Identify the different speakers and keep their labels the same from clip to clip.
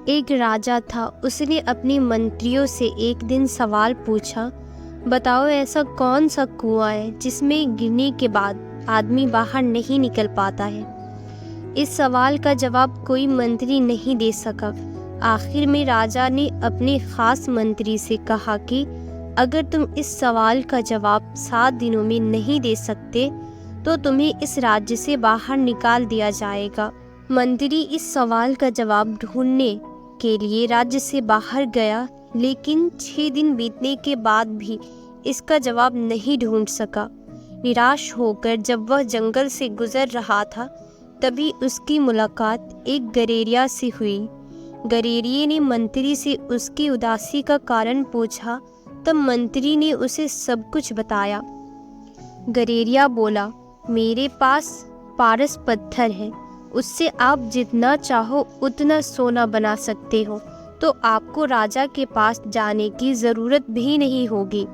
Speaker 1: एक राजा था, उसने अपने मंत्रियों से एक दिन सवाल पूछा, बताओ ऐसा कौन सा कुआं है जिसमें गिरने के बाद आदमी बाहर नहीं निकल पाता है। इस सवाल का जवाब कोई मंत्री नहीं दे सका। आखिर में राजा ने अपने खास मंत्री से कहा कि अगर तुम इस सवाल का जवाब 7 दिनों में नहीं दे सकते तो तुम्हें इस राज्य से बाहर निकाल दिया जाएगा। मंत्री इस सवाल का जवाब ढूंढने के लिए राज्य से बाहर गया, लेकिन 6 दिन बीतने के बाद भी इसका जवाब नहीं ढूंढ सका। निराश होकर जब वह जंगल से गुजर रहा था, तभी उसकी मुलाकात एक गडेरिया से हुई। गडेरिये ने मंत्री से उसकी उदासी का कारण पूछा। तब मंत्री ने उसे सब कुछ बताया। गडेरिया बोला, मेरे पास पारस पत्थर है, उससे आप जितना चाहो उतना सोना बना सकते हो, तो आपको राजा के पास जाने की ज़रूरत भी नहीं होगी।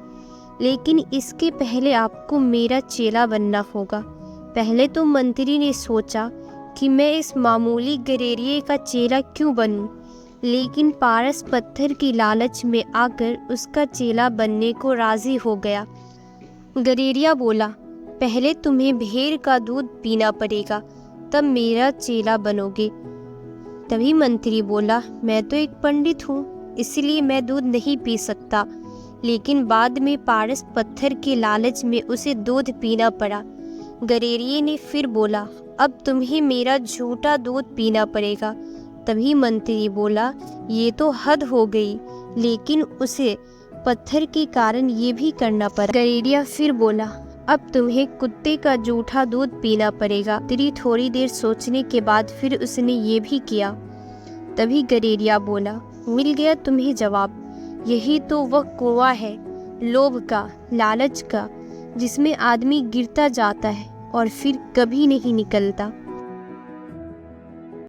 Speaker 1: लेकिन इसके पहले आपको मेरा चेला बनना होगा। पहले तो मंत्री ने सोचा कि मैं इस मामूली गडेरिये का चेला क्यों बनूं, लेकिन पारस पत्थर की लालच में आकर उसका चेला बनने को राज़ी हो गया। गडेरिया बोला, पहले तुम्हें भेड़ का दूध पीना पड़ेगा, तब मेरा चेला बनोगे। तभी मंत्री बोला, मैं तो एक पंडित हूँ, इसलिए मैं दूध नहीं पी सकता। लेकिन बाद में पारस पत्थर के लालच में उसे दूध पीना पड़ा। गडेरिये ने फिर बोला, अब तुम्हें मेरा झूठा दूध पीना पड़ेगा। तभी मंत्री बोला, ये तो हद हो गई, लेकिन उसे पत्थर के कारण ये भी करना पड़ा। गडेरिया फिर बोला, अब तुम्हें कुत्ते का जूठा दूध पीना पड़ेगा। मंत्री थोड़ी देर सोचने के बाद फिर उसने ये भी किया। तभी गडेरिया बोला, मिल गया तुम्हें जवाब। यही तो वह कुआं है, लोभ का, लालच का, जिसमें आदमी गिरता जाता है और फिर कभी नहीं निकलता।